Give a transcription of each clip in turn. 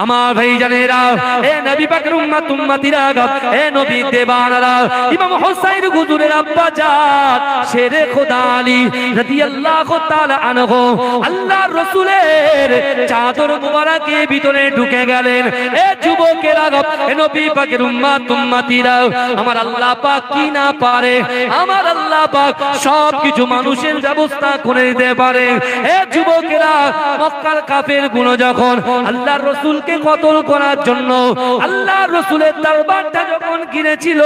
আমার ভাইজানেরা, এ নবী পাকের উম্মত উম্মতিরা, এ নবী দেবানারা, ইমাম হুসাইন হুজুরের আব্বা জান শেরে খোদা আলী রাদিয়াল্লাহু তাআলা আনহু আল্লাহর রাসূলের চাদর মুবারকের ভিতরে ঢুকে গেলেন। এ যুবকেরা, এ নবী পাকের উম্মত উম্মতিরা, আমার আল্লাহ পাক কি না পারে? আমার আল্লাহ পাক সবকিছু মানুষের ব্যবস্থা করে দিতে পারে। এ যুবকেরা, মক্কার কাফেরগুলো যখন আল্লাহর রাসূলকে কতল করার জন্য আল্লাহর রাসূলের দরবারটা যখন ঘিরেছিল,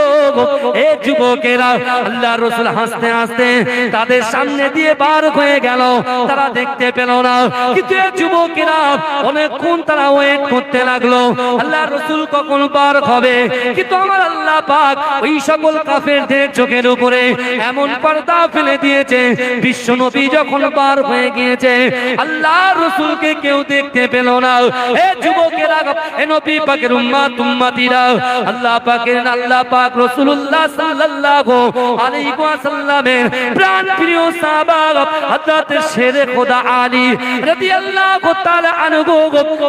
এ যুবকেরা, আল্লাহর রাসূল হাসতে হাসতে তাদের সামনে দিয়ে বার হয়ে গেল। তারা দেখতে পেল না, কিন্তু এ যুবকেরা অনেকক্ষণ তারা ওয়েট করতে লাগলো আল্লাহর রাসূল কখন বার হবে। কিন্তু আমার আল্লাহ পাক ওই সকল কাফেরদের চোখের উপরে এমন পর্দা ফেলে দিয়েছে, বিশ্ব নবী যখন বার হয়ে গিয়েছে আল্লাহর রাসূলকে কেউ দেখতে পেল না। এ যুবকেরা, এ নবী পাকের উম্মত উম্মতিরা, আল্লাহ পাক রাসূলুল্লাহ সাল্লাল্লাহু আলাইহি ওয়াসাল্লামের প্রাণ প্রিয় সাহাবা হযরত শেরে খোদা আলী রাদিয়াল্লাহু তাআলা আনহু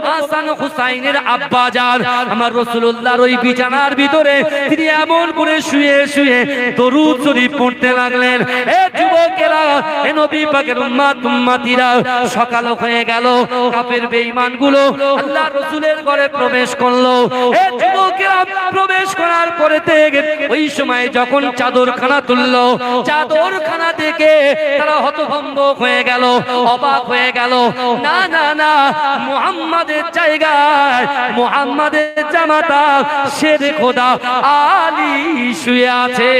হাসান হুসাইনের আব্বা জান আমার রাসূলুল্লাহর ওই বিছানার ভিতরে তিনি এমন করে শুয়ে শুয়ে দরুদ শরীফ পড়তে লাগলেন। এ যুবকেরা, এ নবী পাকের উম্মত উম্মতিরা, সকাল হয়ে গেল, কাফের বেঈমানগুলো আল্লাহর রাসূলের ঘরে প্রবেশ করলো। এ যুবকেরা প্রবেশ করার পরে ওই সময় যখন চাদরখানা তুললো, চাদরখানা দেখে তারা হতভম্ব হয়ে গেল, অবাক হয়ে গেল। না না না, মুহাম্মাদের জায়গায় মুহাম্মাদের জামাতা শেরে খোদা আলী শুয়ে আছে।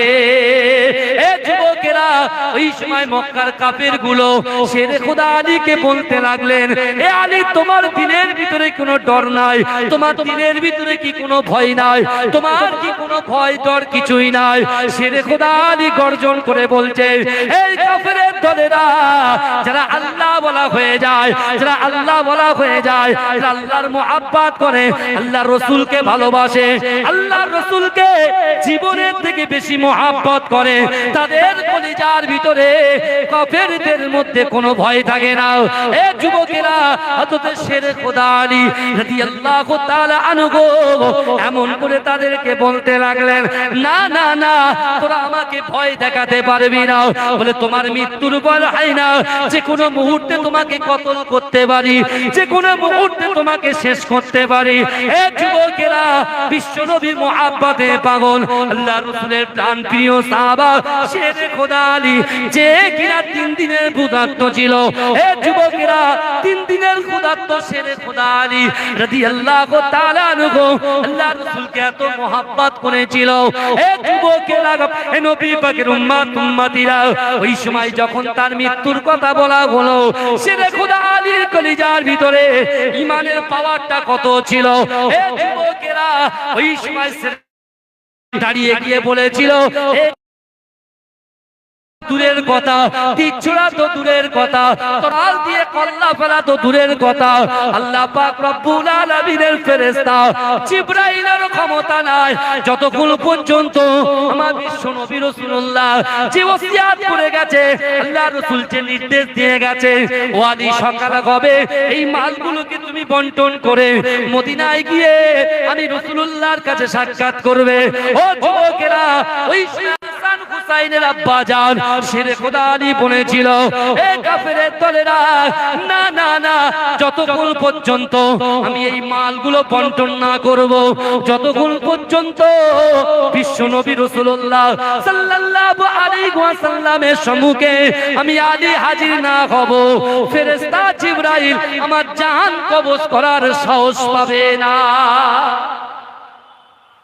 এ যুবকেরা, ওই সময় মক্কার কাফেরগুলো শেরে খোদা আলীকে বলতে লাগলেন, এ আলী, তোমার দিনের ভিতরে কোনো ডর নাই? তোমার দিনের ভিতরে কি কোনো ভয় নাই? তোমার কি কোনো ভয় ডর কিছুই নাই? শেরে খোদা আলী গর্জন করে বলছে, এই কাফেরের দলেরা, যারা আল্লাহ বলা হয়ে যায়, যারা আল্লাহ বলা হয়ে যায়, যারা আল্লাহর মুহাব্বত করে, আল্লাহর রাসূলকে ভালোবাসে, আল্লাহর রাসূলকে জীবনের থেকে বেশি মুহাব্বত করে, তাদের কলিজার ভিতরে কাফেরদের মধ্যে কোনো ভয় থাকে না। এ যুবকেরা, হযরত শেরে খোদা আলী রাদিয়াল্লাহু তাআলা আনহু এমন করে তাদেরকে বলতে লাগলেন, না না না, তোরা আমাকে ভয় দেখাতে পারবি না। বলে, তোমার মৃত্যুর ভয় হয় না? যে কোনো মুহূর্তে তোমাকে কতল করতে পারি, যে কোনো মুহূর্তে তোমাকে শেষ করতে পারি। এ যুবকেরা, বিশ্বনবীর মুহাব্বতে পাগল আল্লাহর রাসূলের প্রাণ প্রিয় সাহাবা শেরে খোদা আলী, যে কিনা 3 দিনের ক্ষুধার্ত ছিল। এ যুবকেরা, 3 দিনের ক্ষুধার্ত শেরে খোদা আলী রাদিয়াল্লাহু তাআলা আনহু আল্লাহর রাসূলকে এত মুহাব্বত করেছিল। এ যুবকেরা, এ নবী পাকের উম্মত উম্মতিরা, ওই সময় যখন তার মৃত্যুর কথা বলা হলো, শেরে খোদা আলীর কলিজার ভিতরে ঈমানের পাওয়ারটা কত ছিল। এ যুবকেরা, ওই সময় দাঁড়িয়ে গিয়ে বলেছিল, দূরের কথা, তীরছোড়া তো দূরের কথা, তরবারি দিয়ে কল্লা ফেলা তো দূরের কথা, আল্লাহ পাক রব্বুল আলামিনের ফেরেশতা জিবরাইলের ক্ষমতা নাই যতক্ষণ পর্যন্ত আমার বিশ্ব নবী রাসূলুল্লাহ যে ওসিয়াত করে গেছে, আল্লাহর রাসূল যে নির্দেশ দিয়ে গেছে, ও আলী, সকাল হবে, এই মালগুলোকে তুমি বন্টন করে মদিনায় গিয়ে আমি রাসূলুল্লাহর কাছে সাক্ষাৎ করবে। ও যুবকেরা, ওই হাসান হুসাইনের আব্বা জান শেরে খোদা আলী বলেছিল, এ কাফেরের দলেরা, না না না, যতক্ষণ পর্যন্ত আমি এই মালগুলো বন্টন না করব, যতক্ষণ পর্যন্ত বিশ্ব নবী রাসূলুল্লাহ সাল্লাল্লাহু আলাইহি ওয়াসাল্লামের সম্মুখে আমি আলী হাজির না হব, ফেরেশতা জিবরাইল আমার জান কবজ করার সাহস পাবে না।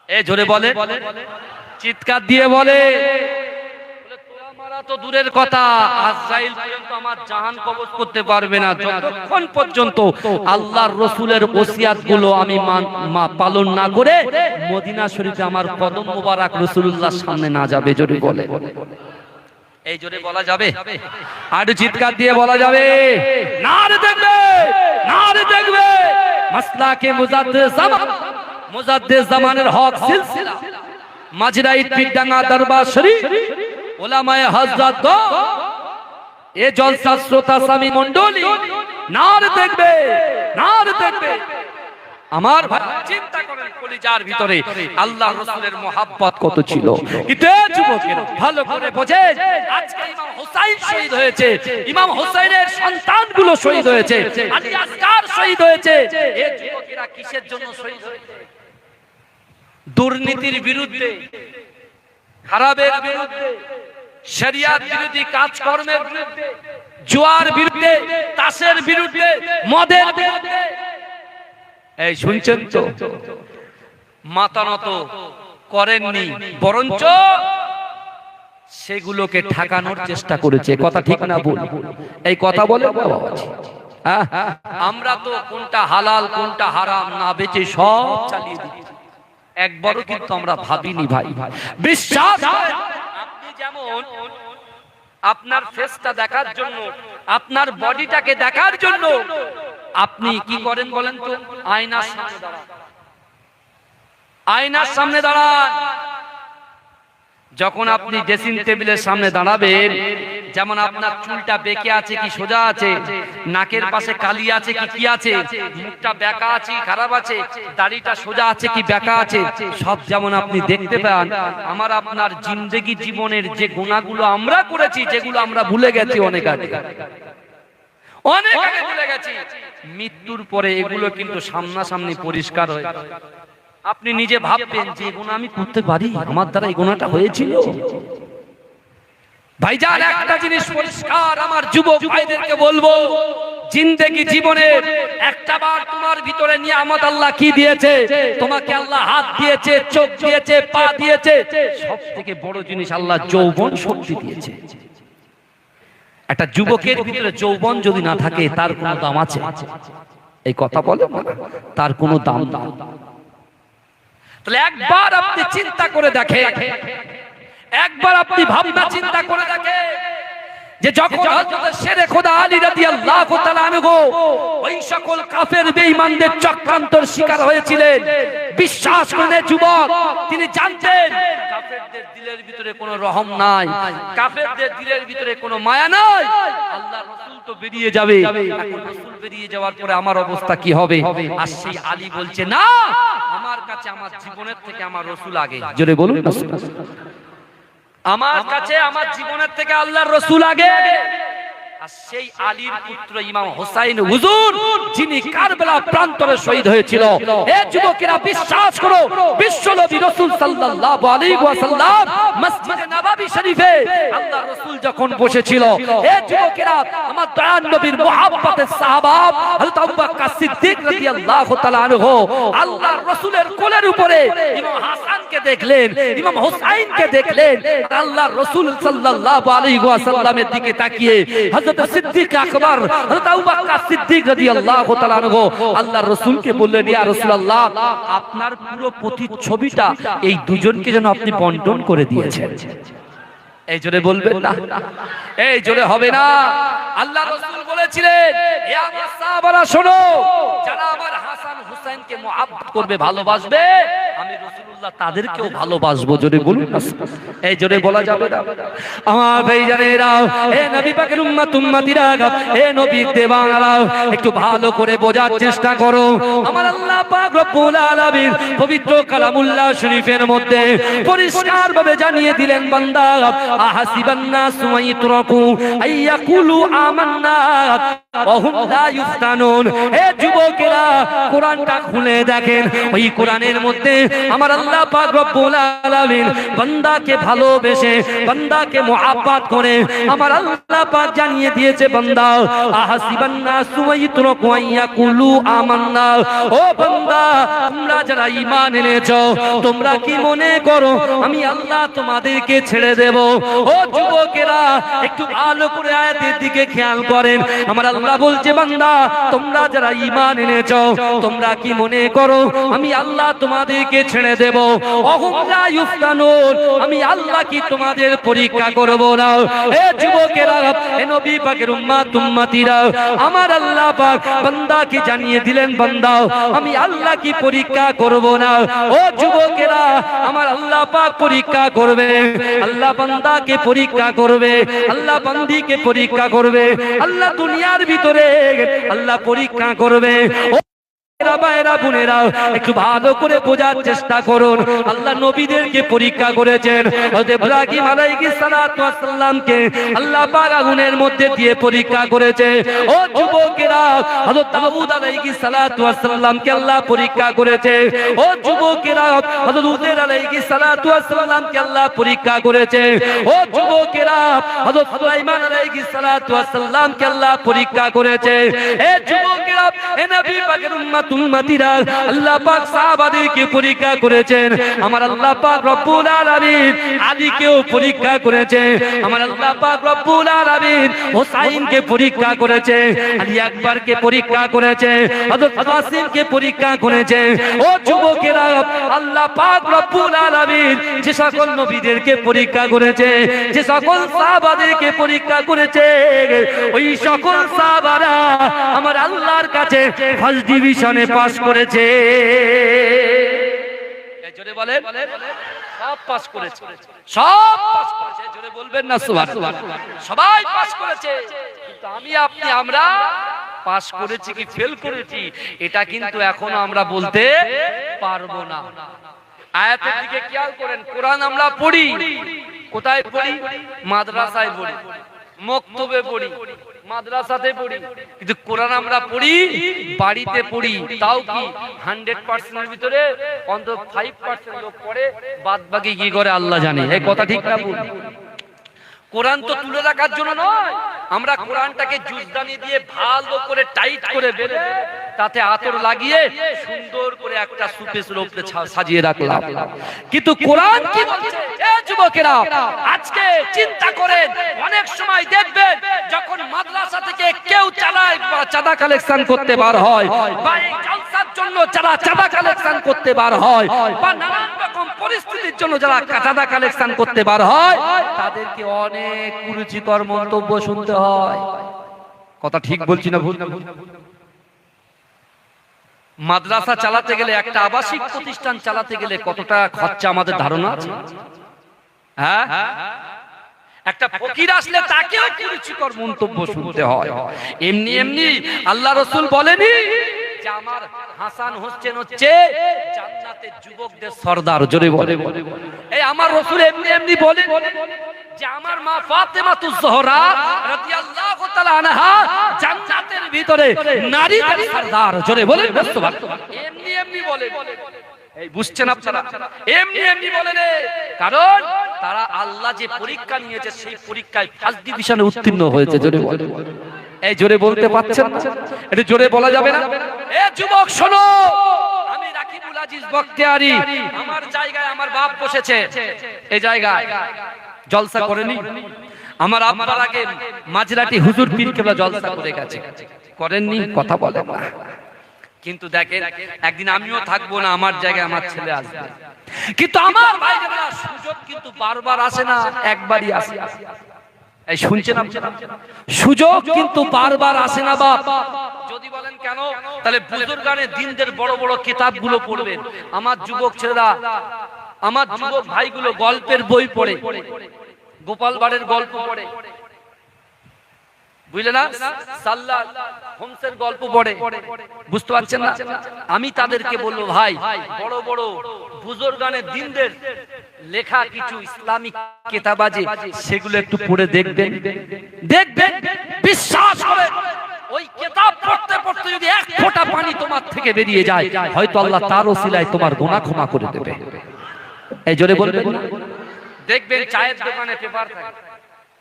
এ জোরে বলে, চিৎকার দিয়ে বলে, তো দূরের কথা, আজরাইল পর্যন্ত আমার জান কবজ করতে পারবে না যতক্ষণ পর্যন্ত আল্লাহর রাসূলের ওসিয়াতগুলো আমি পালন না করে মদিনা শরীফে আমার কদম মোবারক রাসূলুল্লাহর সামনে না যাবে। জোরে বলে, এই জোরে বলা যাবে? আর চিৎকার দিয়ে বলা যাবে? নারে দেখবে, নারে দেখবে, মাসলাকে মুজাদ্দিদ জামানের হক সিলসিলা মাঝরাইত পীরডাঙ্গা দরবার শরীফ ওলামায়ে হযরত এ জলসা শ্রোতা স্বামী মণ্ডলী নারে দেখবে, নারে দেখবে। আমার ভাই চিন্তা করেন কলিজার ভিতরে আল্লাহর রাসূলের মুহাব্বত কত ছিল। কিন্তু যুবকেরা ভালো করে বোঝে, আজকে ইমাম হুসাইন শহীদ হয়েছে, ইমাম হুসাইনের সন্তানগুলো শহীদ হয়েছে, আলী আসগার শহীদ হয়েছে। এই যুবকেরা কিসের জন্য শহীদ হয়েছে? দুর্নীতির বিরুদ্ধে, খারাপের বিরুদ্ধে, শরিয়াত বিরোধী কাজকর্মের বিরুদ্ধে, জুয়ার বিরুদ্ধে, তাসের বিরুদ্ধে, মদের বিরুদ্ধে। এই শুনছেন তো, মাথা নত করেননি, বরঞ্চ সেগুলোকে ঠেকানোর চেষ্টা করেছে। কথা ঠিক না ভুল? এই কথা বলে আমরা তো কোনটা হালাল কোনটা হারাম না বেঁচে সব চালিয়ে দিই। একবারও কিন্তু আমরা ভাবিনি ভাই। বিশ্বাস আপনি যেমন আপনার ফেসটা দেখার জন্য, আপনার বডিটাকে দেখার জন্য আপনি কি করেন বলেন তো? আয়নার সামনে দাঁড়ান, আয়নার সামনে দাঁড়ান। যখন আপনি ড্রেসিং টেবিলের সামনে দাঁড়াবেন, যেমন আপনার চুলটা বেঁকে আছে কি সোজা আছে, নাকের পাশে কালি আছে কি কি আছে, মুখটা বেঁকা আছে কি খারাপ আছে, দাড়িটা সোজা আছে কি বেঁকা আছে, সব যেমন আপনি দেখতে পান। আমার আপনার জিন্দেগি জীবনের যে গুনাহগুলো আমরা করেছি, যেগুলো আমরা ভুলে গেছি অনেক আগে, অনেক আগে ভুলে গেছি, মৃত্যুর পরে এগুলো কিন্তু সামনাসামনি পরিষ্কার হয়ে আপনি নিজে ভাববেন যে গুনাহ আমি করতে পারি, আমার দ্বারা এই গুনাহটা হয়েছিল। ভাইজান একটা জিনিস পরিষ্কার আমার যুবক ভাইদেরকে বলবো, জিন্দেগি জীবনে একটা বার তোমার ভিতরে নিয়ামত আল্লাহ কি দিয়েছে? তোমাকে আল্লাহ হাত দিয়েছে, চোখ দিয়েছে, পা দিয়েছে, সবথেকে বড় জিনিস আল্লাহ যৌবন শক্তি দিয়েছে। একটা যুবকের ভিতরে যৌবন যদি না থাকে তার কোনো দাম আছে? এই কথা বলে তার কোনো দাম নেই। তাহলে একবার আপনি চিন্তা করে দেখেন, একবার আপনি ভাবনা চিন্তা করে দেখেন যে যখন হযরত শেরে খোদা আলী রাদিয়াল্লাহু তাআলা আনহু ওই সকল কাফের বেঈমানদের চক্রান্তর শিকার হয়েছিলেন, বিশ্বাস করে যুবক তিনি জানতেন কাফেরদের দিলের ভিতরে কোনো রহম নাই, কাফেরদের দিলের ভিতরে কোনো মায়া নাই। আল্লাহর রাসূল তো বেরিয়ে যাবে, এখন রাসূল বেরিয়ে যাওয়ার পরে আমার অবস্থা কি হবে? আর সেই আলী বলছে না, আমার কাছে আমার জীবনের থেকে আমার রাসূল আগে। জোরে বলুন, আমার কাছে আমার জীবনের থেকে আল্লাহর রাসূল আগে। আর সেই আলীর পুত্র ইমাম হুসাইন হুজুর, যিনি কারবালা প্রান্তরে শহীদ হয়েছিল। এ যুবকেরা বিশ্বাস করো, বিশ্বনবী রাসূল সাল্লাল্লাহু আলাইহি ওয়াসাল্লাম মসজিদে নববী শরীফে আল্লাহর রাসূল যখন বসেছিল, এ যুবকেরা আমার দয়ার নবীর মুহাব্বতের সাহাবা হযরত আবু বকর সিদ্দিক রাদিয়াল্লাহু তাআলা আনহু আল্লাহর রাসূলের কোলের উপরে ইমাম হাসানকে দেখলেন, ইমাম হুসাইনকে দেখলেন। আল্লাহর রাসূল সাল্লাল্লাহু আলাইহি ওয়াসাল্লামের দিকে তাকিয়ে হযরত সিদ্দিক আকবর হযরত আবু বকর সিদ্দিক রাদিয়াল্লাহু তাআলা আনহু আল্লাহর রাসূলকে বললেন, ইয়া রাসূলুল্লাহ, আপনার পুরো প্রতিচ্ছবিটা এই দুজনকে যেন আপনি বন্টন করে দিয়েছেন। এই জোরে বলবেন না, এই জোরে হবে না। আল্লাহর রাসূল বলেছিলেন, হে আমার সাহাবারা শোনো, যারা আমার হাসান হুসাইনকে মুহাব্বত করবে, ভালোবাসবে, আমি রাসূলুল্লাহ তাদেরকেও ভালোবাসবো। জোরে বলুন, এই জোরে বলা যাবে না। আমার ভাইজানেরা, হে নবী পাকের উম্মত উম্মতিরা, হে নবীর দেওয়ানারা, একটু ভালো করে বোঝার চেষ্টা করো। আমার আল্লাহ পাক রব্বুল আলামিন পবিত্র কালামুল্লাহ শরীফের মধ্যে পরিষ্কার ভাবে জানিয়ে দিলেন, বান্দা আহাসিবান নাসু আইয়ুতরাকু আইয়াকুলু আমান্না ওয়া হুম লা ইফতানুন। হে যুবকেরা, কোরআনটা খুলে দেখেন, ওই কোরআনের মধ্যে আমার আল্লাহ পাক রব্বুল আলামিন বান্দাকে ভালোবেসে, বান্দাকে মুহাব্বত করে আমার আল্লাহ পাক জানিয়ে দিয়েছে, বান্দা আহাসিবান নাসু আইয়ুতরাকু আইয়াকুলু আমান্না। ও বান্দা, তোমরা যারা ঈমান এনেছো, তোমরা কি মনে করো আমি আল্লাহ তোমাদেরকে ছেড়ে দেব? ও যুবকেরা, একটু ভালো করে আয়াতের দিকে খেয়াল করেন। আমার আল্লাহ বলছে, বান্দা তোমরা যারা ঈমান এনেছো, তোমরা কি মনে করো আমি আল্লাহ তোমাদেরকে ছেড়ে দেব? ওহুম লা ইফতানুন, আমি আল্লাহ কি তোমাদের পরীক্ষা করব না? হে যুবকেরা, হে নবী পাকের উম্মত উম্মতিরা, আমার আল্লাহ পাক বান্দাকে জানিয়ে দিলেন, বান্দা আমি আল্লাহ কি পরীক্ষা করব না? ও যুবকেরা, আমার আল্লাহ পাক পরীক্ষা করবে, আল্লাহ বান্দাকে পরীক্ষা করবে, আল্লাহ বান্দিকে পরীক্ষা করবে, আল্লাহ দুনিয়ার ভিতরে আল্লাহ পরীক্ষা করবে। ভাইরা বোনেরা একটু ভালো করে বোঝার চেষ্টা করুন। আল্লাহ নবীদেরকে পরীক্ষা করেছেন। হযরত ইব্রাহিম আলাইহিস সালাতু ওয়াস সালামকে আল্লাহ পাক আগুনের মধ্যে দিয়ে পরীক্ষা করেছে। ও যুবকেরা, হযরত দাউদ আলাইহিস সালাতু ওয়াস সালামকে আল্লাহ পরীক্ষা করেছে। ও যুবকেরা, হযরত উযৈর আলাইহিস সালাতু ওয়াস সালামকে আল্লাহ পরীক্ষা করেছে। ও যুবকেরা, হযরত সুলাইমান আলাইহিস সালাতু ওয়াস সালামকে আল্লাহ পরীক্ষা করেছে। এ যুবকেরা, এ নবী পাকের উম্মতুল উম্মতিরা, আল্লাহ পাক সাহাবাদেরকে পরীক্ষা করেছেন। আমার আল্লাহ পাক রব্বুল আলামিন আলীকেও পরীক্ষা করেছে। আমার আল্লাহ পাক রব্বুল আলামিন হুসাইনকে পরীক্ষা করেছে, আলী আকবরকে পরীক্ষা করেছে, হযরত কাসিমকে পরীক্ষা করেছে। ও যুবকেরা, আল্লাহ পাক রব্বুল আলামিন যে সকল নবীদেরকে পরীক্ষা করেছে, যে সকল সাহাবাদেরকে পরীক্ষা করেছে, ওই সকল সাহাবারা আমার আল্লাহর কাছে ফার্স্ট ডিভিশনে পাস করেছে। জোরে বলেন, সব পাস করেছে, সব পাস করেছে। জোরে বলবেন না সুবহানাল্লাহ। সবাই পাস করেছে, কিন্তু আমি আপনি আমরা পাস করেছি কি ফেল করেছি এটা কিন্তু এখনো আমরা বলতে পারবো না। আয়াতের দিকে খেয়াল করেন। কোরআন আমরা পড়ি, কোথায় পড়ি? মাদ্রাসায় পড়ি, মক্তবে পড়ি, মাদ্রাসাতে পড়ি, কিন্তু কোরআন আমরা পড়ি বাড়িতে পড়ি। তাও কি 100% এর ভিতরে অন্তত 5% লোক পড়ে, বাদ বাকি কি করে আল্লাহ জানে। এই কথা ঠিক না ভুল? কোরআন তো তুলে রাখার জন্য নয়, আমরা কোরআনটাকে জুজদানি দিয়ে ভালো করে টাইট করে বেঁধে তাতে আতর লাগিয়ে সুন্দর করে একটা সুপেসের উপরে সাজিয়ে রাখলাম। কিন্তু কোরআন কি বলছে? এ যুবকেরা, আজকে চিন্তা করেন, অনেক সময় দেখবেন যখন মাদ্রাসা থেকে কেউ চাঁদা কালেকশন করতে বার হয়, বা এই জলসার জন্য যারা চাঁদা কালেকশন করতে বার হয়, বা নানান রকম পরিস্থিতির জন্য যারা চাঁদা কালেকশন করতে বার হয়, তাদেরকে অনেক কুরুচিকর মন্তব্য শুনতে হয়। কথা ঠিক বলছি না ভুল? মাদ্রাসা চালাতে গেলে, একটা আবাসিক প্রতিষ্ঠান চালাতে গেলে কতটা খরচা আমাদের ধারণা আছে? হ্যাঁ, একটা ফকির আসলে তাকেও কুরুচিকর মন্তব্য শুনতে হয়। এমনি এমনি আল্লাহ রাসূল বলেনি যে আমার হাসান হোসেন হচ্ছে জান্নাতের যুবকদের সরদার। জোরে বলে, এই আমার রাসূল এমনি এমনি বলে যে আমার মা ফাতেমাতুজ জোহরা রাদিয়াল্লাহু তাআলা আনহা জান্নাতের ভিতরে নারীদের সরদার। জোরে বলে, এমনি এমনি বলে। এই বুঝছেন আপনারা? এমনি এমনি বলে রে, কারণ তারা আল্লাহ যে পরীক্ষা নিয়েছে সেই পরীক্ষায় ফার্স্ট ডিভিশনে উত্তীর্ণ হয়েছে। জোরে বলে, এই জোরে বলতে পারছেন না? এটা জোরে বলা যাবে না? এ যুবক শোনো, আমি রাকিবুল আজিজ বখতিয়ারি, আমার জায়গায় আমার বাপ বসেছে, এই জায়গায় জলসা করেনি? আমার আব্বার আগে মাঝরাটি হুজুর পীর কেবলা জলসা করে গেছে, করেননি? কথা বলে না। কিন্তু দেখেন, একদিন আমিও থাকবো না, আমার জায়গায় আমার ছেলে আসবে। কিন্তু আমার ভাইরা সুযোগ কিন্তু বারবার আসে না, একবারই আসে। এই শুনছেন আপনারা? সুযোগ কিন্তু বারবার আসে না বাপ। যদি বলেন কেন, তাহলে বুজুর্গানে দিনদের বড় বড় কিতাবগুলো পড়বেন। আমার যুবক ছেলেরা, আমার যুবক ভাইগুলো গল্পের বই পড়ে, গোপাল ভাঁড়ের গল্প পড়ে, বুঝলে না, সাল্লাহ হোমসের গল্প পড়ে, বুঝতে পারছেন না? আমি তাদেরকে বলবো, ভাই বড় বড় বুজুর্গানে দিনদের লেখা কিছু ইসলামিক কিতাব আছে, সেগুলো একটু পড়ে দেখবেন, দেখবেন বিশ্বাস করে ওই কিতাব পড়তে পড়তে যদি এক ফোঁটা পানি তোমার থেকে বেরিয়ে যায়, হয়তো আল্লাহ তার ওসিলায় তোমার গুনাহ ক্ষমা করে দেবে। এই জোরে বলবেন। দেখবেন চায়ের দোকানে পেপার থাকে,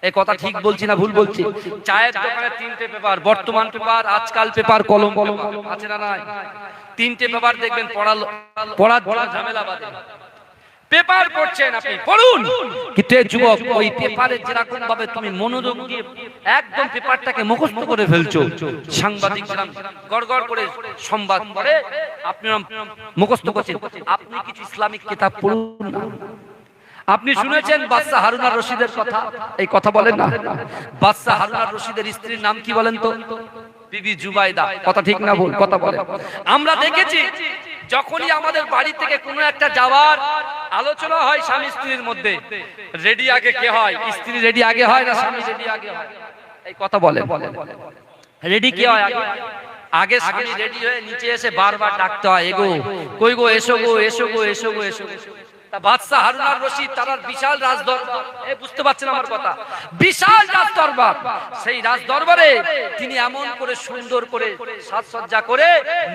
এই কথা ঠিক বলছি না ভুল বলছি? চায়ের দোকানে 3টে পেপার, বর্তমান পেপার, আজকাল পেপার, কলম আছে না নাই? 3টে পেপার দেখবেন, পড়ার ঝামেলা বাদে পেপার পড়ছেন আপনি, পড়ুন। কিন্তু এই যুবক, ওই পেপারে যেরকম ভাবে তুমি মনোযোগ দিয়ে একদম পেপারটাকে মুখস্থ করে ফেলছো, সাংবাদিক গড়গড় করে সংবাদ পড়ে আপনি মুখস্থ করছেন। আপনি কিছু ইসলামিক কিতাব পড়ুন না। আপনি শুনেছেন বাদশা হারুন আর রশিদের কথা? এই কথা বলেন না? বাদশা হারুন আর রশিদের স্ত্রীর নাম কি বলেন তো? বিবি জুবাইদা। কথা ঠিক না ভুল? কথা বলেন। আমরা দেখেছি যখনই আমাদের বাড়ি থেকে কোনো একটা যাওয়ার আলোচনা হয় স্বামী স্ত্রীর মধ্যে, রেডি আগে কে হয়? স্ত্রী রেডি আগে হয় না স্বামী রেডি আগে হয়? এই কথা বলেন, রেডি কে হয় আগে? আগে স্বামী রেডি হয়ে নিচে এসে বারবার ডাকতে হয়, এগো কই গো, এসো গো, এসো গো, এসো গো, এসো গো। বাদশা হারুন আর রশিদ তার বিশাল রাজদরবার, বুঝতে পারছেন আমার কথা, বিশাল রাজদরবার। সেই রাজদরবারে তিনি এমন করে সুন্দর করে সাজসজ্জা করে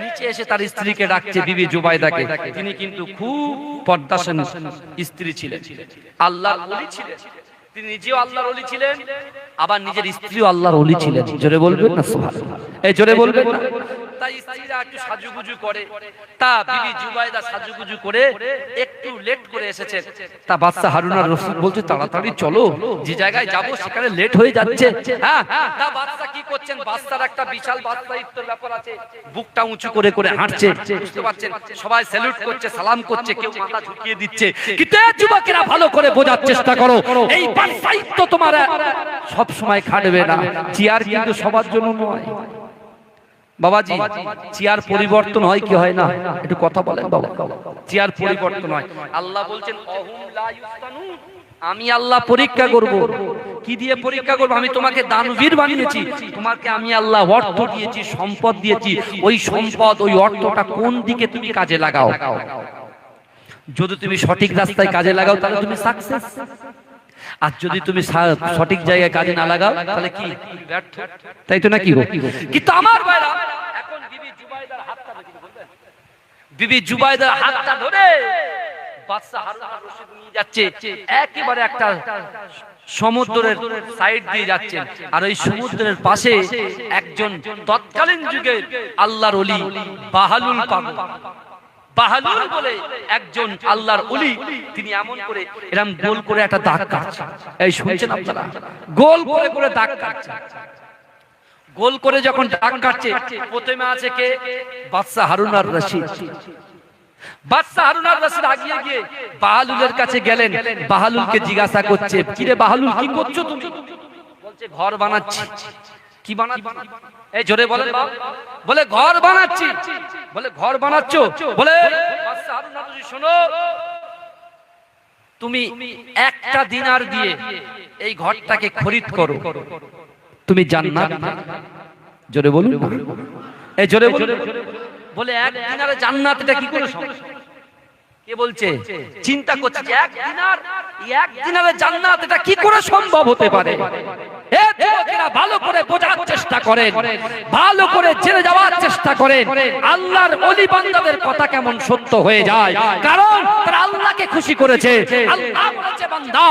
নিচে এসে তার স্ত্রীকে ডাকছে, বিবি জুবাইদাকে। তিনি কিন্তু খুব পর্দাশীল স্ত্রী ছিলেন, আল্লাহর ওলি ছিলেন। তিনি নিজেও আল্লাহর ওলি ছিলেন, আবার নিজের স্ত্রীও আল্লাহর ওলি ছিলেন। জোরে বলবেন না সুবহানাল্লাহ? এই জোরে বলবেন না? তাই স্ত্রীরা একটু সাজুগুজু করে, তা বিবি জুবাইদা সাজুগুজু করে একটু লেট করে এসেছেন। তা বাদশা হারুন আর রশিদ বলছে, তাড়াতাড়ি চলো, যে জায়গায় যাব সেখানে লেট হয়ে যাচ্ছে। হ্যাঁ, তা বাদশা কি করছেন, বাদশার একটা বিশাল বাদশাহিত্যের ব্যাপার আছে, বুকটা উঁচু করে করে হাঁটছে, বুঝতে পারছেন? সবাই স্যালুট করছে, সালাম করছে, কেউ মাথা ঝুঁকিয়ে দিচ্ছে। কিন্তু যুবকেরা ভালো করে বোঝার চেষ্টা করো, এই বাদশাহিত্য তোমার সব সময় খাটবে না। চেয়ার কিন্তু সবার জন্য নয় বাবাজি, চেয়ার পরিবর্তন হয় কি হয় না, একটু কথা বলেন বাবা। চেয়ার পরিবর্তন হয়। আল্লাহ বলছেন অহুম লা ইফতানুন, আমি আল্লাহ পরীক্ষা করব। কি দিয়ে পরীক্ষা করব? আমি তোমাকে দানবীর বানিয়েছি, তোমাকে আমি আল্লাহ অর্থ দিয়েছি, সম্পদ দিয়েছি। ওই সম্পদ, ওই অর্থটা কোন দিকে তুমি কাজে লাগাও। যদি তুমি সঠিক রাস্তায় কাজে লাগাও তাহলে তুমি সাকসেস, আর যদি তুমি সঠিক জায়গায় কাজে না লাগাও তাহলে কি ব্যর্থ, তাই তো নাকি গো? কিন্তু আমার ভাইরা এখন বিবি জুবাইদার হাতটা দেখি, বলবেন বিবি জুবাইদার হাতটা ধরে বাদশা হারুন আর রশিদ নিয়ে যাচ্ছে, একেবারে একটা সমুদ্রের সাইড দিয়ে যাচ্ছেন। আর ওই সমুদ্রের পাশে একজন তৎকালীন যুগের আল্লাহর ওলি বাহালুল পাগল, বাহালুল বলে একজন আল্লাহর ওলি, তিনি এমন করে এরকম গোল করে একটা দাগ কাটছে। এই শুনছেন আপনারা? গোল করে করে দাগ কাটছে। গোল করে যখন দাগ কাটছে, প্রথমে আছে কে? বাদশা হারুন আর রশিদ। বাদশা হারুন আর রশিদ আগিয়ে গিয়ে বাহালুলের কাছে গেলেন, বাহালুলকে জিজ্ঞাসা করছে, কি রে বাহালুল, কি করছো তুমি? বলছে ঘর বানাচ্ছি। কি বানাচ্ছি? এই জোরে বলেন বাবা। বলে ঘর বানাচ্ছি। বলে ঘর বানাচ্ছো? বলে বাদশা হারুন আর রশিদ শোনো, তুমি একটা দিনার দিয়ে এই ঘরটাকে খরিদ করো, তুমি জান্নাত। জোরে বলুন, এই জোরে বলুন। বলে এক দিনারে জান্নাত, এটা কি করে সম্ভব? কে বলছে? চিন্তা করছে এক দিনারে জান্নাত এটা কি করে সম্ভব হতে পারে? যুবকেরা ভালো করে বোঝার চেষ্টা করেন, ভালো করে জেনে যাওয়ার চেষ্টা করেন আল্লাহর ওলি বান্দাদের কথা কেমন সত্য হয়ে যায়, কারণ তারা আল্লাহকে খুশি করেছে। আল্লাহ বলেছে, বান্দা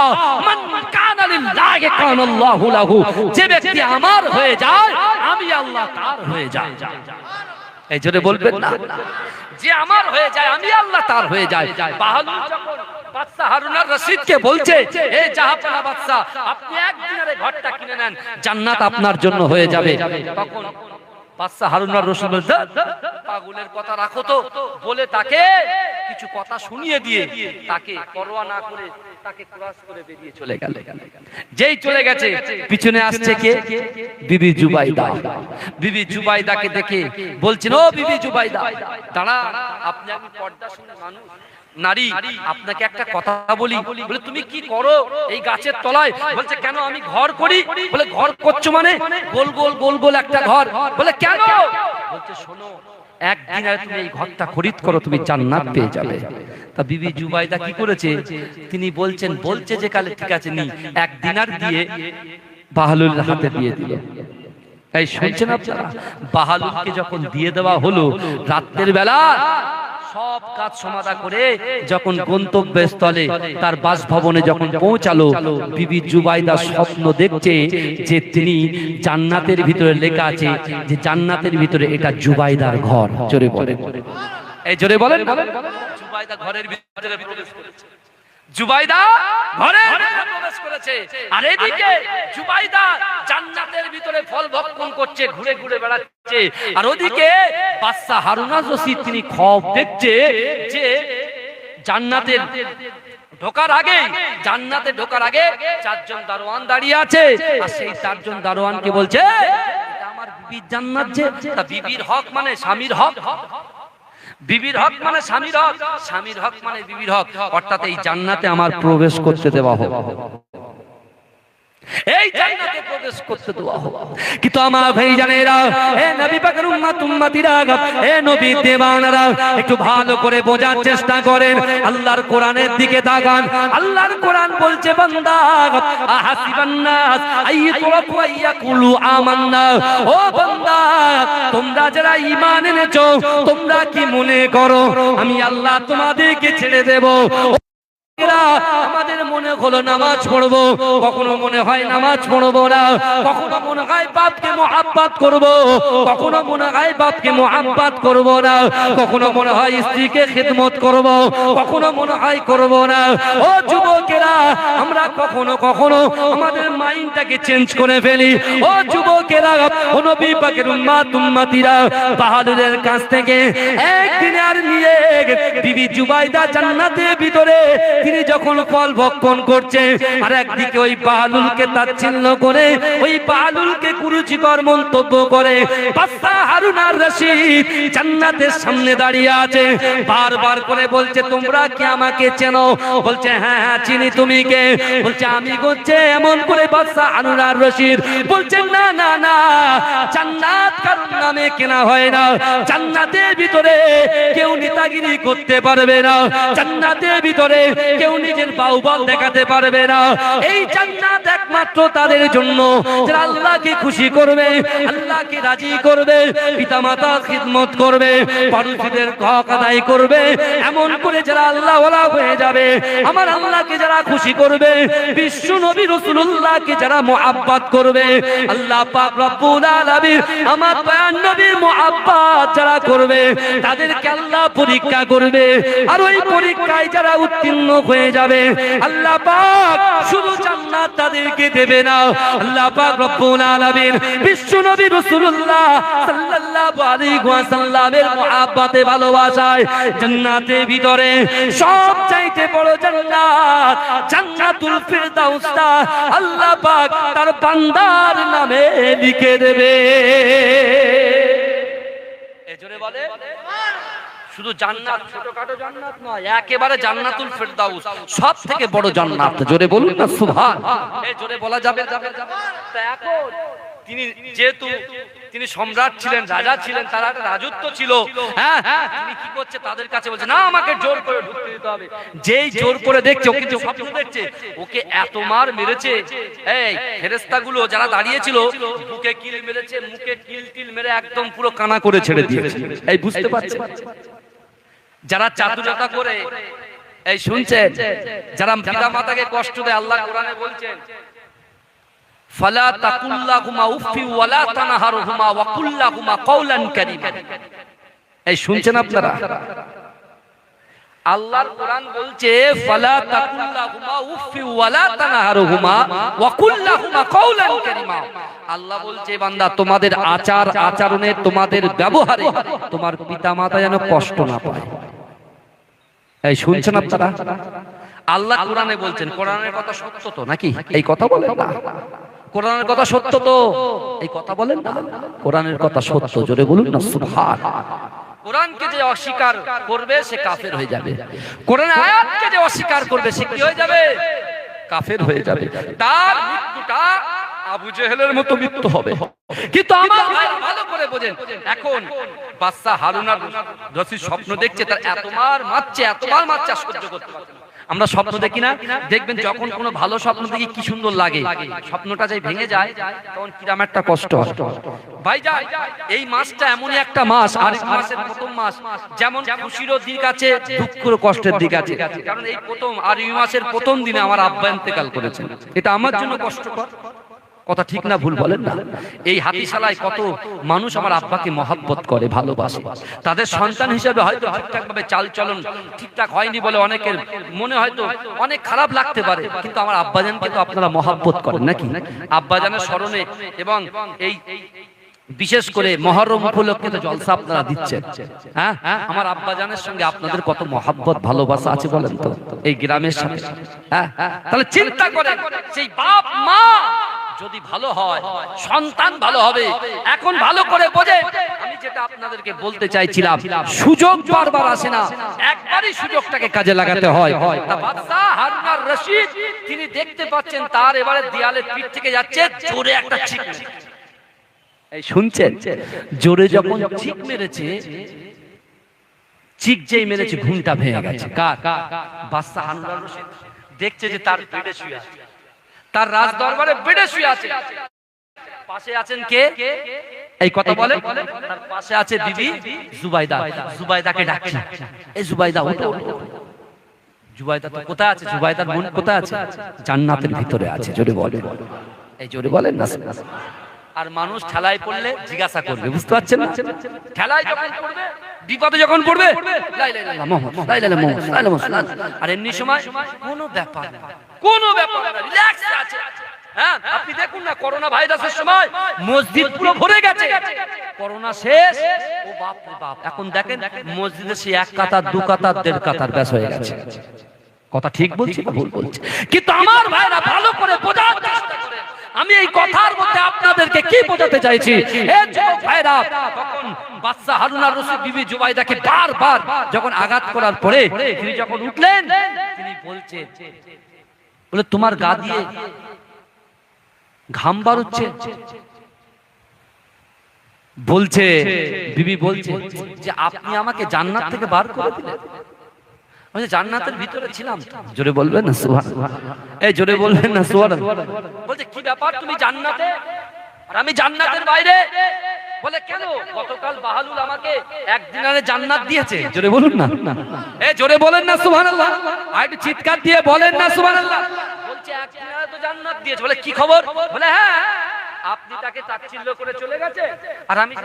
মান কানা লিল্লাহি কানাল্লাহু লাহু, যে ব্যক্তি আমার হয়ে যায় আমি আল্লাহ তার হয়ে যাই। এই জন্য বলবেন না, যে আমার হয়ে যায় আমি আল্লাহ তার হয়ে যায়। বাহালুল যখন বাদশা হারুন আর রশিদকে বলছে, এই জাহাপানা বাদশা, আপনি এক দিনারে ঘরটা কিনে নেন, জান্নাত আপনার জন্য হয়ে যাবে, তখন বাদশা হারুন আর রশিদ বলছে, পাগলের কথা রাখো তো, বলে তাকে কিছু কথা শুনিয়ে দিয়ে তাকে পরোয়া না করে তাকে ক্রস করে বেরিয়ে চলে গেল। যেই চলে গেছে, পিছনে আসছে কে? বিবি জুবাইদা। বিবি জুবাইদাকে দেখে বলছেন, ও বিবি জুবাইদা, দাঁড়া, আপনি আমি পর্দাশীল মানুষ, নারী, আপনাকে একটা কথা বলি। বলে তুমি কি করো এই গাছের তলায়? বলছে কেন, আমি ঘর করি। বলে ঘর করছো মানে? গোল গোল গোল গোল একটা ঘর। বলে কেন? বলছে শোনো, একদিন আর তুমি এই ঘরটা খরিদ করো, তুমি জান্নাত পেয়ে যাবে। তা বিবি জুবাইদা কি করেছে? তিনি বলছেন, বলছে যে কালে ঠিক আছে নি, এক দিনার দিয়ে বাহালুলের হাতে দিয়ে দিল। এই শুনছেন আপনারা? বাহালুলকে যখন দিয়ে দেওয়া হলো, রাতের বেলা সব কাজ সমাধা করে যখন গন্তব্যস্থলে তার বাসভবনে যখন পৌঁছালো, বিবি জুবাইদা স্বপ্ন দেখছে যে তিনি জান্নাতের ভিতরে লেখা আছে যে জান্নাতের ভিতরে এটা জুবাইদার ঘর। জোরে বলেন, এই জোরে বলেন। জুবাইদা ঘরের ভিতরে প্রবেশ করেছে, জুবাইদা ঘরে প্রবেশ করেছে, আর এদিকে জুবাইদা জান্নাতের ভিতরে ফল ভক্ষণ করছে, ঘুরে ঘুরে বেড়াচ্ছে। আর ওদিকে বাদশা হারুন আর রশিদ তিনি খবর দেখছে যে জান্নাতের ঢোকার আগে চারজন দারোয়ান দাঁড়িয়ে আছে, আর সেই চারজন দারোয়ানকে বলছে, এটা আমার বিবির জান্নাত। যে তা বিবির হক মানে স্বামীর হক, বিবির হক মানে স্বামীর হক, স্বামীর হক মানে বিবির হক, অর্থাৎ এই জান্নাতে আমার প্রবেশ করতে দেওয়া হবে। এই জান্নাতে প্রবেশ করতে দেওয়া হবে। কিন্তু আমার ভাইজানেরা, হে নবী পাকের উম্মত উম্মতিরা, হে নবী দেওয়ানারা, একটু ভালো করে বোঝার চেষ্টা করেন। আল্লাহর কোরআনের দিকে তাকান। আল্লাহর কোরআন বলছে, বান্দা আহাসিবান নাস আইয়ুতরাকু আইয়াকুলু আমান্না। ও বান্দা, তোমরা যারা ঈমান এনেছো, তোমরা কি মনে করো আমি আল্লাহ তোমাদেরকে ছেড়ে দেব? আমাদের মনে হলো নামাজ পড়বো, কখনো মনে হয় নামাজ পড়বো না, কখনো মনে হয় বাপকে মুহাব্বত করব, কখনো মনে হয় বাপকে মুহাব্বত করব না, কখনো মনে হয় স্ত্রীকে খিদমত করব, কখনো মনে হয় করব না। ও যুবকেরা, আমরা কখনো কখনো আমাদের মাইন্ডটাকে চেঞ্জ করে ফেলি। ও যুবকেরা, ও নবী পাকের উম্মত উম্মতিরা, বাহাদুরের কাছ থেকে একদিন আর নিয়ে বিবি জুবাইদা জান্নাতের ভিতরে তিনি যখন ফল ভক্ষণ করছে, আর একদিকে ওই বাহলুলকে তাচ্ছিল্য করে, ওই বাহলুলকে কুরুচিকর মন্তব্য করে, বাদশা হারুন আর রশিদ জান্নাতের সামনে দাঁড়িয়ে আছে, বারবার করে বলছে, তোমরা কি আমাকে চেনো? বলছে, হ্যাঁ হ্যাঁ চিনি। তুমি কে? বলছে, আমি হচ্ছে এমন করে। বাদশা হারুন আর রশিদ বলছে, না না না, জান্নাত কারোর নামে কেনা হয় না। জান্নাতের ভিতরে কেউ নেতাগিরি করতে পারবে না। জান্নাতের ভিতরে কেউ নিজের বাহুবল দেখাতে পারবে না। এই জান্নাত একমাত্র তাদের জন্য যারা আল্লাহকে খুশি করবে, আল্লাহকে রাজি করবে, পিতামাতার খিদমত করবে, পরোশীদের হক আদায় করবে, এমন করে যারা আল্লাহওয়ালা হয়ে যাবে, আমার আল্লাহকে যারা খুশি করবে, বিশ্ব নবী রাসূলুল্লাহকে যারা মুহাব্বত করবে, আল্লাহ পাক রব্বুল আলামিন আমার দয়ার নবীর মুহাব্বত যারা করবে, তাদেরকে আল্লাহ পরীক্ষা করবে। আর ওই পরীক্ষায় যারা উত্তীর্ণ হয়ে যাবে, আল্লাহ পাক শুধু জান্নাত তাদেরকে দেবে না, আল্লাহ পাক রব্বুল আলামিন বিশ্ব নবী রাসূলুল্লাহ সাল্লাল্লাহু আলাইহি ওয়াসাল্লামের মুহাব্বতে ভালোবাসায় জান্নাতের ভিতরে সবচাইতে বড় জান্নাত জান্নাতুল ফিরদাউসটা আল্লাহ পাক তার বান্দার নামে লিখে দেবে। এজন্য বলে শুধু জান্নাত ছোটখাটো জান্নাত নয়, একেবারে জান্নাতুল ফিরদাউস সবথেকে বড় জান্নাত। জোরে বলুন না সুবহান। এই জোরে বলা যাবে? তা এখন যেহেতু তিনি সম্রাট ছিলেন, রাজা ছিলেন, তার একটা রাজত্ব ছিল, হ্যাঁ, তিনি কি করছে, তাদের কাছে বলছে, না আমাকে জোর করে ঢুকতে দিতে হবে। যেই জোর করে দেখছে, ওকে যে স্বপ্ন দেখছে, ওকে এত মার মেরেছে, এই ফেরেশতাগুলো যারা দাঁড়িয়েছিল বুকে কিল মেরেছে, মুখে কিল টিল মেরে একদম পুরো কানা করে ছেড়ে দিয়েছে। এই বুঝতে পারছেন? যারা চাতুরতা করে, এই শুনছেন, যারা পিতা মাতাকে কষ্ট দেয়, আল্লাহ কোরআনে বলছেন, ফালা তাকুল্লাহুমা উফি ওয়ালা তানহারহুমা ওয়া কুল্লাহুমা কাওলান কারীমা। এই শুনছেন আপনারা? আল্লাহর কোরআন বলছে, ফালা তাকুল্লাহুমা উফি ওয়ালা তানহারহুমা ওয়া কুল্লাহুমা কাওলান কারীমা। আল্লাহ বলছে, বান্দা তোমাদের আচার আচরণে, তোমাদের ব্যবহারে তোমার পিতামাতা যেন কষ্ট না পায়। এই শুনছেন আপনারা? আল্লাহ কোরআনে বলছেন। কোরআনের কথা সত্য তো নাকি? এই কথা বলেন না? কোরআনের কথা সত্য তো? এই কথা বলেন না? কোরআনের কথা সত্য, জোরে বলুন না সুবহান। কোরআনকে যে অস্বীকার করবে সে কাফের হয়ে যাবে। কোরআনের আয়াতকে যে অস্বীকার করবে সে কি হয়ে যাবে? কাফের হয়ে যাবে। তার মৃত্যুটা আবু জেহেলের মতো মৃত্যু হবে। কিন্তু আমার ভাই ভালো করে বোঝেন, এখন বাদশা হারুন আর রশিদ স্বপ্ন দেখছে, তার এত মার মারছে, এত মার মারছে, সহ্য করতে পারছে না। আমরা স্বপ্ন দেখি না? দেখবেন যখন কোনো ভালো স্বপ্ন দেখি কি সুন্দর লাগে, স্বপ্নটা যাই ভেঙে যায় তখন কিরকম একটা কষ্ট হয়। ভাই যাই, এই মাসটা এমনই একটা মাস, আর মাসের প্রথম মাস যেমন খুশিরও দিক আছে, দুঃখের কষ্টের দিক আছে। কারণ এই প্রথম আর এই মাসের প্রথম দিনে আমার আব্বা ইন্তেকাল করেছেন, এটা আমার জন্য কষ্টকর। কথা ঠিক না ভুল বলেন না? এই হাতিশালায় কত মানুষ আমার আব্বাকে মহব্বত করে, ভালোবাসে। তাদের সন্তান হিসেবে হয়তো ঠিকঠাক ভাবে চাল চলন ঠিকঠাক হয়নি বলে অনেকের মনে হয়তো অনেক খারাপ লাগতে পারে, কিন্তু আমার আব্বাজানকে তো আপনারা মহব্বত করেন নাকি? আব্বাজানের স্মরণে এবং এই বিশেষ করে মহরম উপলক্ষে তো জলসা আপনারা দিচ্ছেন। হ্যাঁ, আমার আব্বাজানের সঙ্গে আপনাদের কত মহব্বত ভালোবাসা আছে বলেন তো এই গ্রামের সাথে। হ্যাঁ, তাহলে চিন্তা করেন, সেই বাপ মা যদি ভালো হয় সন্তান ভালো হবে। এখন ভালো করে বোঝে, আমি যেটা আপনাদেরকে বলতে চাইছিলাম, সুযোগ বারবার আসে না, একবারই সুযোগটাকে কাজে লাগাতে হয়। বাদশা হারুন আর রশিদ তিনি দেখতে পাচ্ছেন তার এবারে দেয়ালের পিঠ থেকে যাচ্ছে জোরে একটা চিক। এই শুনছেন, জোরে যখন চিক মেরেছে, চিক যেই মেরেছে ঘুমটা ভেঙে গেছে। কার? বাদশা হারুন আর রশিদ দেখছে যে তার বেডে শুয়ে আছে, তার রাজ দরবারে বেডে শুয়ে আছে। পাশে আছেন কে? এই কথা বলে, তার পাশে আছে বিবি জুবাইদা। জুবাইদাকে ডাকছে, এই জুবাইদা ওঠো। জুবাইদা তো কোথায় আছে? জুবাইদার বোন কোথায় আছে? জান্নাতের ভিতরে আছে। জোরে বলেন, এই জোরে বলেন না। আর মানুষ ঠেলায় পড়লে জিজ্ঞাসা করবে, বুঝতে পারছেন না? ঠেলায় যখন পড়বে, বিপদে যখন পড়বে, লা ইলাহা ইল্লাল্লাহ মুহাম্মদ, লা ইলাহা ইল্লাল্লাহ মুহাম্মদ। আর এমনি সময় কোনো ব্যাপার না, কোনো ব্যাপার না, রিল্যাক্স আছে। হ্যাঁ, আপনি দেখুন না, করোনা ভাইরাসের সময় মসজিদ পুরো ভরে গেছে, করোনা শেষ, ও বাপ রে বাপ, এখন দেখেন মসজিদে সে এক কাতার, দু কাতার, দেড় কাতার ব্যাস হয়ে গেছে। কথা ঠিক বলছি না ভুল বলছি? কিন্তু আমার ভাইরা ভালো করে বোঝার চেষ্টা করেন, আমি এই কথার মধ্যে আপনাদেরকে কি বোঝাতে চাইছি। এই যুবক ভাইরা, তখন বাদশা হারুন আর রশিদ বিবি জুবাইদাকে বারবার যখন আঘাত করার পরে তিনি যখন উঠলেন, তিনি বলছেন, বলে তোমার গা দিয়ে ঘাম বার হচ্ছে। বলছে বিবি, বলছে যে আপনি আমাকে জান্নাত থেকে বার করে দিলেন। আমি জান্নাতের ভিতরে ছিলাম। জোরে বলবেন না সুবহানাল্লাহ, এই জোরে বলবেন না সুবহানাল্লাহ। বলছে কি ব্যাপার, তুমি জান্নাতে আর আমি জান্নাতের বাইরে? বলে কেন, গতকাল বাহালুল আমাকে এক দিনারে জান্নাত দিয়েছে। জোরে বলুন না, এই জোরে বলেন না সুবহানাল্লাহ, আর একটু চিৎকার দিয়ে বলেন না সুবহানাল্লাহ। বলছে এক দিনারে তো জান্নাত দিয়েছে। বলে কি খবর? বলে হ্যাঁ, আপনি তাকে তাচ্ছিল্য করে চলে গেছে আর আমি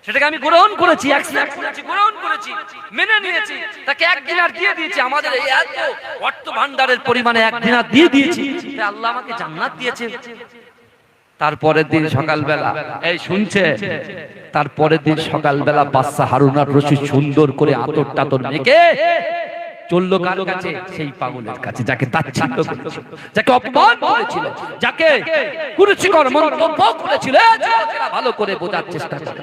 সেটাকে আমি গ্রহণ করেছি, অ্যাকসেপ্ট করেছি, গ্রহণ করেছি, মেনে নিয়েছি, তাকে এক দিনার দিয়ে দিয়েছি। আমাদের এই এত অর্থ ভান্ডারের পরিমাণে এক দিনার দিয়ে দিয়েছি, আল্লাহ আমাকে জান্নাত দিয়েছে। তারপরের দিন সকালবেলা, এই শুনছে, তারপরের দিন সকালবেলা বাদশা হারুন আর রশিদ সুন্দর করে আতর টাতর মেখে চললো কার কাছে? সেই পাগলের কাছে, যাকে তাচ্ছিল্য করেছিল, যাকে অপমান করেছিল, যাকে কুরুচিকর মন্তব্য করেছিল। ভালো করে বোঝার চেষ্টা করে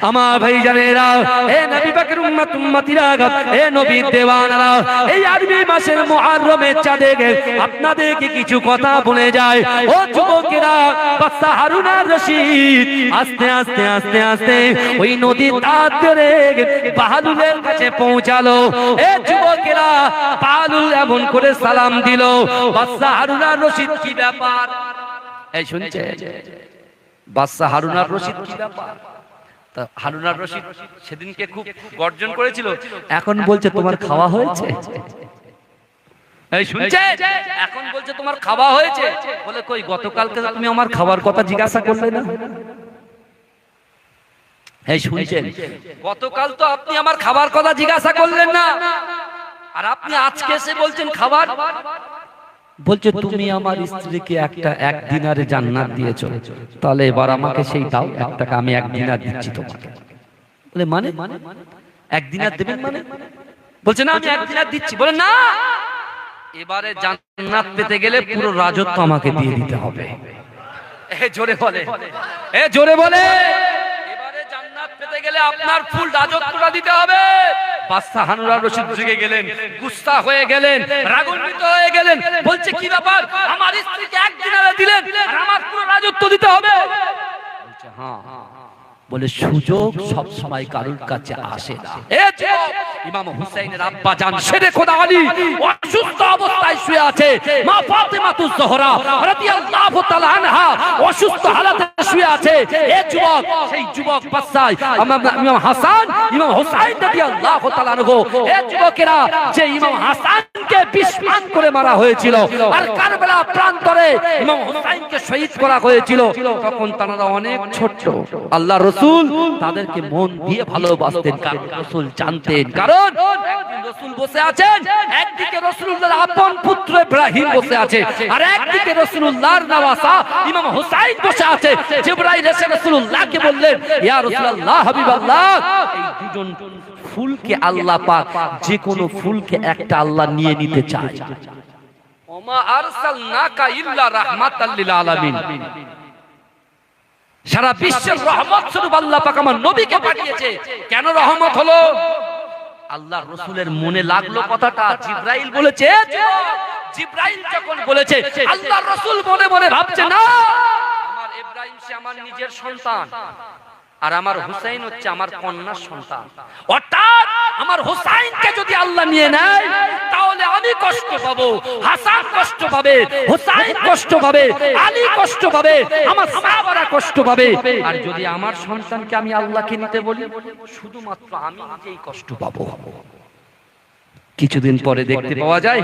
আমার ভাই জানেরা, হে নবী পাকের উম্মত উম্মতিরা, হে নবীর দেওয়ানারা, এই আরবি মাসের মুহররমের চাঁদে আপনাদেরকে কিছু কথা বলে যায়। ও যুবকেরা, বাদশা হারুন আর রশিদ আস্তে আস্তে আস্তে আস্তে ওই নদীর ধার ধরে বাহালুলের কাছে পৌঁছালো। এ যুবকেরা, বাহালুল এমন করে সালাম দিল। বাদশা হারুন আর রশিদ কি ব্যাপার? এই শুনছে, বাদশা হারুন আর রশিদ কি ব্যাপার? হারুন আর রশিদ সেদিনকে খুব গর্জন করেছিল, এখন বলছে তোমার খাওয়া হয়েছে। এই শুনছে, এখন বলছে তোমার খাওয়া হয়েছে। বলে কই, গতকালকে তুমি আমার খাবার কথা জিজ্ঞাসা করলে না? এই শুনছেন, গতকাল তো আপনি আমার খাবার কথা জিজ্ঞাসা করলেন না, আর আপনি আজকে এসে বলছেন খাবার। বলছে তুমি আমার স্ত্রীকে এক দিনারে জান্নাত দিয়েছো, তাহলে এবার আমাকে সেই দাও, এক টাকা আমি এক দিনার দিচ্ছি তোমাকে। বলে মানে এক দিনার দেবেন মানে? বলছে না, আমি এক দিনার দিচ্ছি। বলে না, এবারে জান্নাত পেতে গেলে পুরো রাজত্ব আমাকে দিয়ে দিতে হবে। জোরে বলে, জোরে বলে, এবারে জান্নাত পেতে গেলে আপনার ফুল রাজত্বটা দিতে হবে। বাদশা হারুন আর রশিদ রেগে গেলেন, গুস্সা হয়ে গেলেন, রাগান্বিত হয়ে গেলেন। বলছে কি ব্যাপার, আমার স্ত্রীকে এক দিনারে দিলেন আর আমার পুরো রাজত্ব দিতে হবে? বলছে হ্যাঁ। বলে সুযোগ সব সময় কারোর কাছে আসে না। ইমাম হুসাইনের আব্বা জান শেরে খোদা আলী অসুস্থ অবস্থায় শুয়ে আছে। মা ফাতেমাতুজ জোহরা রাদিয়াল্লাহু তাআলা আনহা অসুস্থ হালাতে শুয়ে আছে। এই যুবক, সেই যুবক বাদশা ইমাম হাসান, ইমাম হুসাইন রাদিয়াল্লাহু তাআলা আনহু, এই যুবকেরা যে ইমাম হাসানকে বিস্মান করে মারা হয়েছিল আর কারবালা প্রান্তরে ইমাম হুসাইনকে শহীদ করা হয়েছিল, তখন তারা অনেক ছোট। আল্লাহ রাসূল তাদেরকে মন দিয়ে ভালোবাসতেন, কারণ রাসূল জানতেন, কারণ একদিন রাসূল বসে আছেন, একদিকে রাসূলুল্লাহর আপন পুত্র ইব্রাহিম বসে আছে, আর একদিকে রাসূলুল্লাহর নওয়াসা ইমাম হুসাইন বসে আছে। জিবরাইল এসে রাসূলুল্লাহকে বললেন, ইয়া রাসূলুল্লাহ, হাবিবাল্লাহ, এই দুজন ফুলকে আল্লাহ পাক যে কোনো ফুলকে একটা আল্লাহ নিয়ে নিতে চায়। ওমা আরসালনাকা ইল্লা রাহমাতাল লিল আলামিন, সারা বিশ্বের রহমত স্বরূপ আল্লাহ পাক আমার নবীকে পাঠিয়েছে। কেন রহমত হলো? আল্লাহর রাসূলের মনে লাগলো কথাটা, জিবরাইল বলেছে, জিবরাইল যখন বলেছে আল্লাহর রাসূল মনে মনে ভাবছে না, আমার ইব্রাহিম সে আমার নিজের সন্তান, আর আমার হুসাইন হচ্ছে আমার কন্যার সন্তান। অর্থাৎ আমার হুসাইনকে যদি আল্লাহ নিয়ে নেয় তাহলে আমি কষ্ট পাবো, হাসান কষ্ট পাবে, হুসাইন কষ্ট পাবে, আলী কষ্ট পাবে, আমার সাহাবারা কষ্ট পাবে। আর যদি আমার সন্তানকে আমি আল্লাহকে নিতে বলি, শুধুমাত্র আমি নিজেই কষ্ট পাবো। কিছুদিন পরে দেখতে পাওয়া যায়